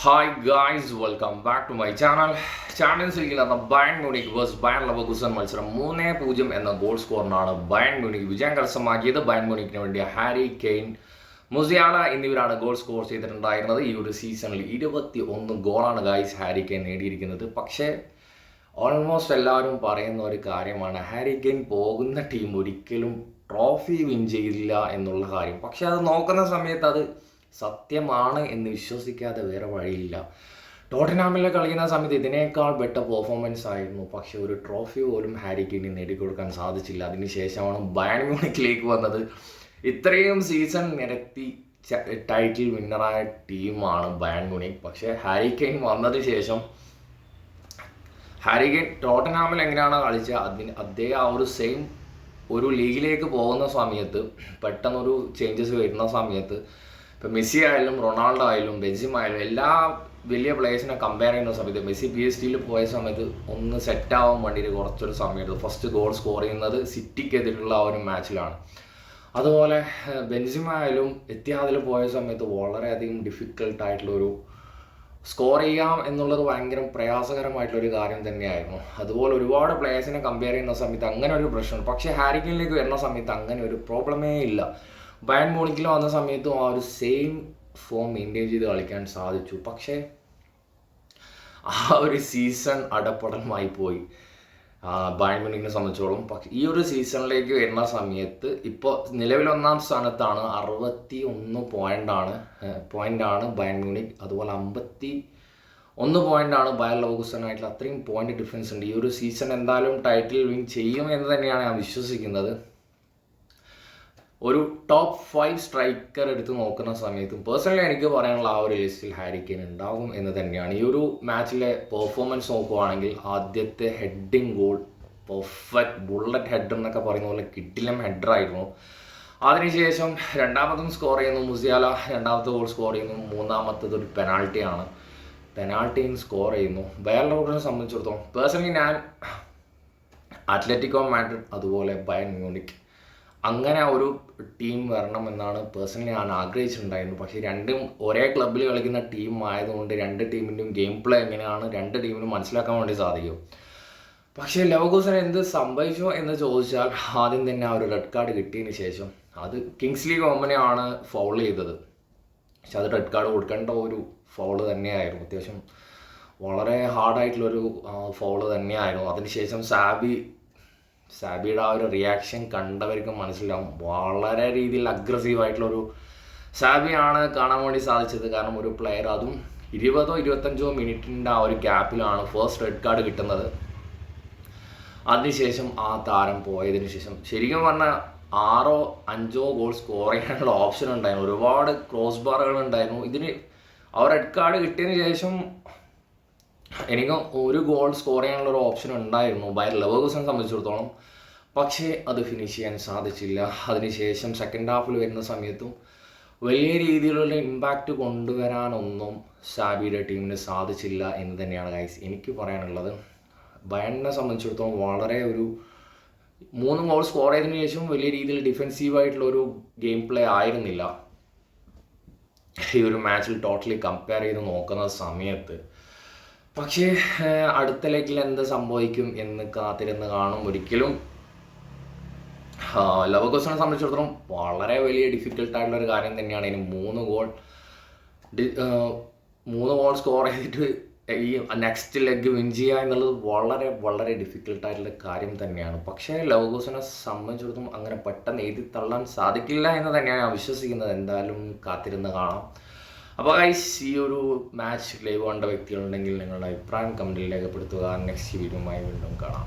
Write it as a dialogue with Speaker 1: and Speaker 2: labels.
Speaker 1: Hi guys, welcome back to my channel. Champions ലീഗിൽ നടന്ന Bayern Munich versus Bayer Leverkusen മത്സരം 3-0 എന്ന goal സ്കോറിനാണ് Bayern Munich വിജയം കരസ്ഥമാക്കിയത്. ബയൺ മ്യൂണിക്കിന് വേണ്ടി ഹാരി കെയ്ൻ, മുസിയാല എന്നിവരാണ് ഗോൾ സ്കോർ ചെയ്തിട്ടുണ്ടായിരുന്നത്. ഈ ഒരു സീസണിൽ 21 ഗോളാണ് ഗായ്സ് ഹാരി കെയ്ൻ നേടിയിരിക്കുന്നത്. പക്ഷേ ഓൾമോസ്റ്റ് എല്ലാവരും പറയുന്ന ഒരു കാര്യമാണ്, ഹാരി കെയ്ൻ പോകുന്ന ടീം ഒരിക്കലും ട്രോഫി വിൻ ചെയ്യില്ല എന്നുള്ള കാര്യം. പക്ഷെ അത് നോക്കുന്ന സമയത്ത് അത് സത്യമാണ് എന്ന് വിശ്വസിക്കാതെ വേറെ വഴിയില്ല. ടോട്ടൻഹാമിൽ കളിക്കുന്ന സമയത്ത് ഇതിനേക്കാൾ ബെറ്റർ പെർഫോമൻസ് ആയിരുന്നു. പക്ഷെ ഒരു ട്രോഫി പോലും ഹാരി കെയ്ന് നേടിക്കൊടുക്കാൻ സാധിച്ചില്ല. അതിനുശേഷമാണ് ബയൺ മ്യൂണിക്കിലേക്ക് വന്നത്. ഇത്രയും സീസൺ നിരത്തി ടൈറ്റിൽ വിന്നറായ ടീമാണ് ബയൺ മ്യൂണിക്. പക്ഷേ ഹാരി കെയ്ൻ വന്നതിന് ശേഷം ഹാരി കെയ്ൻ ടോട്ടൻഹാമിൽ എങ്ങനെയാണ് കളിച്ചത് അദ്ദേഹം ആ ഒരു സെയിം ഒരു ലീഗിലേക്ക് പോകുന്ന സമയത്ത് പെട്ടെന്നൊരു ചേഞ്ചസ് വരുന്ന സമയത്ത് ഇപ്പോൾ മെസ്സി ആയാലും റൊണാൾഡോ ആയാലും ബെൻസിമ ആയാലും എല്ലാ വലിയ പ്ലേയേഴ്സിനെ കമ്പയർ ചെയ്യുന്ന സമയത്ത് മെസ്സി PSG പോയ സമയത്ത് ഒന്ന് സെറ്റാവാൻ വേണ്ടിയിട്ട് കുറച്ചൊരു സമയത്ത് ഫസ്റ്റ് ഗോൾ സ്കോർ ചെയ്യുന്നത് സിറ്റിക്കെതിരെയുള്ള ആ ഒരു മാച്ചിലാണ്. അതുപോലെ ബെൻസിമ ആയാലും എത്തിഹാദിൽ പോയ സമയത്ത് വളരെയധികം ഡിഫിക്കൽട്ടായിട്ടുള്ളൊരു സ്കോർ ചെയ്യാം എന്നുള്ളത് ഭയങ്കര പ്രയാസകരമായിട്ടുള്ളൊരു കാര്യം തന്നെയായിരുന്നു. അതുപോലെ ഒരുപാട് പ്ലേയേഴ്സിനെ കമ്പയർ ചെയ്യുന്ന സമയത്ത് അങ്ങനെ ഒരു പ്രശ്നം. പക്ഷേ ഹാരി കെയ്നിലേക്ക് വരുന്ന സമയത്ത് അങ്ങനെ ഒരു പ്രോബ്ലമേ ഇല്ല. ബയൺ മ്യൂണിക്കിൽ വന്ന സമയത്തും ആ ഒരു സെയിം ഫോം മെയിൻറ്റെയിൻ ചെയ്ത് കളിക്കാൻ സാധിച്ചു. പക്ഷേ ആ ഒരു സീസൺ അടപടലമായി പോയി ബയൺ മ്യൂണിക്കിനെ സംബന്ധിച്ചോളം. പക്ഷേ ഈ ഒരു സീസണിലേക്ക് വരുന്ന സമയത്ത് ഇപ്പോൾ നിലവിൽ 1-ാം സ്ഥാനത്താണ്. 61 പോയിൻ്റാണ് ബയൺ മ്യൂണിക്. അതുപോലെ 51 പോയിൻ്റാണ് ബയർ ലെവർകുസനായിട്ടുള്ള. അത്രയും പോയിൻ്റ് ഡിഫറൻസ് ഉണ്ട്. ഈ ഒരു സീസൺ എന്തായാലും ടൈറ്റിൽ വിൻ ചെയ്യും എന്ന് തന്നെയാണ് ഞാൻ വിശ്വസിക്കുന്നത്. ഒരു ടോപ്പ് 5 സ്ട്രൈക്കർ എടുത്ത് നോക്കുന്ന സമയത്തും പേഴ്സണലി എനിക്ക് പറയാനുള്ള ആ ഒരു ലിസ്റ്റിൽ ഹാരി കെയ്ൻ ഉണ്ടാകും എന്ന് തന്നെയാണ്. ഈ ഒരു മാച്ചിലെ പെർഫോമൻസ് നോക്കുവാണെങ്കിൽ ആദ്യത്തെ heading goal perfect bullet header എന്നൊക്കെ പറയുന്ന പോലെ കിടിലം ഹെഡറായിരുന്നു. അതിനുശേഷം രണ്ടാമതും സ്കോർ ചെയ്യുന്നു മുസിയാല, രണ്ടാമത്തെ ഗോൾ സ്കോർ ചെയ്യുന്നു. മൂന്നാമത്തത് ഒരു പെനാൾട്ടിയും സ്കോർ ചെയ്യുന്നു. ബയർ ലെവർകുസനെ സംബന്ധിച്ചിടത്തോളം പേഴ്സണലി ഞാൻ അത്ലറ്റിക്കോ മാഡ്രിഡ് അതുപോലെ ബയൺ മ്യൂണിക് അങ്ങനെ ഒരു ടീം വരണമെന്നാണ് പേഴ്സണലി ഞാൻ ആഗ്രഹിച്ചിട്ടുണ്ടായിരുന്നു. പക്ഷേ രണ്ടും ഒരേ ക്ലബ്ബിൽ കളിക്കുന്ന ടീം ആയതുകൊണ്ട് രണ്ട് ടീമിൻ്റെയും ഗെയിം പ്ലേ എങ്ങനെയാണ് രണ്ട് ടീമിനും മനസ്സിലാക്കാൻ വേണ്ടി സാധിക്കും. പക്ഷേ ലെവർകുസന് എന്ത് സംഭവിച്ചോ എന്ന് ചോദിച്ചാൽ ആദ്യം തന്നെ ആ ഒരു റെഡ് കാർഡ് കിട്ടിയതിന് ശേഷം അത് കിങ്സ്ലി കോമനെയാണ് ഫൗൾ ചെയ്തത്. പക്ഷെ അത് റെഡ് കാർഡ് കൊടുക്കേണ്ട ഒരു ഫൗള് തന്നെയായിരുന്നു. അത്യാവശ്യം വളരെ ഹാർഡായിട്ടുള്ളൊരു ഫൗള് തന്നെയായിരുന്നു. അതിനുശേഷം സാബിയുടെ ആ ഒരു റിയാക്ഷൻ കണ്ടവർക്ക് മനസ്സിലാവും. വളരെ രീതിയിൽ അഗ്രസീവായിട്ടുള്ളൊരു സാബിയാണ് കാണാൻ വേണ്ടി സാധിച്ചത്. കാരണം ഒരു പ്ലെയർ അതും 20-25 മിനിറ്റിൻ്റെ ആ ഒരു ഗ്യാപ്പിലാണ് ഫസ്റ്റ് റെഡ് കാർഡ് കിട്ടുന്നത്. അതിനുശേഷം ആ താരം പോയതിന് ശേഷം ശരിക്കും പറഞ്ഞാൽ 6-5 ഗോൾ സ്കോർ ചെയ്യാനുള്ള ഓപ്ഷൻ ഉണ്ടായിരുന്നു. ഒരുപാട് ക്രോസ് ബാറുകൾ ഉണ്ടായിരുന്നു. ഇതിന് ആ റെഡ് കാർഡ് കിട്ടിയതിന് ശേഷം എനിക്ക് ഒരു ഗോൾ സ്കോർ ചെയ്യാനുള്ള ഒരു ഓപ്ഷൻ ഉണ്ടായിരുന്നു ബയർ ലെവർകുസനെ സംബന്ധിച്ചിടത്തോളം. പക്ഷേ അത് ഫിനിഷ് ചെയ്യാൻ സാധിച്ചില്ല. അതിനുശേഷം സെക്കൻഡ് ഹാഫിൽ വരുന്ന സമയത്തും വലിയ രീതിയിലുള്ള ഇമ്പാക്റ്റ് കൊണ്ടുവരാനൊന്നും സാബിയുടെ ടീമിന് സാധിച്ചില്ല എന്ന് തന്നെയാണ് ഗൈസ് എനിക്ക് പറയാനുള്ളത്. ബയണിനെ സംബന്ധിച്ചിടത്തോളം വളരെ ഒരു 3 ഗോൾ സ്കോർ ചെയ്തതിനു ശേഷം വലിയ രീതിയിൽ ഡിഫെൻസീവായിട്ടുള്ളൊരു ഗെയിം പ്ലേ ആയിരുന്നില്ല ഈ ഒരു മാച്ചിൽ ടോട്ടലി കമ്പയർ ചെയ്ത് നോക്കുന്ന സമയത്ത്. പക്ഷേ അടുത്ത ലെഗിൽ എന്ത് സംഭവിക്കും എന്ന് കാത്തിരുന്ന് കാണും. ഒരിക്കലും ലെവർകുസനെ സംബന്ധിച്ചിടത്തോളം വളരെ വലിയ ഡിഫിക്കൽട്ടായിട്ടുള്ളൊരു കാര്യം തന്നെയാണ്. ഇനി 3 ഗോൾ സ്കോർ ചെയ്തിട്ട് ഈ നെക്സ്റ്റ് ലെഗ് വിൻ ചെയ്യുക എന്നുള്ളത് വളരെ വളരെ ഡിഫിക്കൽട്ടായിട്ടുള്ള കാര്യം തന്നെയാണ്. പക്ഷേ ലെവർകുസനെ സംബന്ധിച്ചിടത്തോളം അങ്ങനെ പെട്ടെന്ന് എഴുതി തള്ളാൻ സാധിക്കില്ല എന്ന് തന്നെയാണ് ഞാൻ വിശ്വസിക്കുന്നത്. എന്തായാലും കാത്തിരുന്ന് കാണാം. അപ്പോൾ ഗൈസ്, ഈ ഒരു മാച്ച് ലൈവ് കണ്ട വ്യക്തികളുണ്ടെങ്കിൽ നിങ്ങളുടെ അഭിപ്രായം കമൻറ്റിൽ രേഖപ്പെടുത്തുക. നെക്സ്റ്റ് വീഡിയോയുമായി വീണ്ടും കാണാം.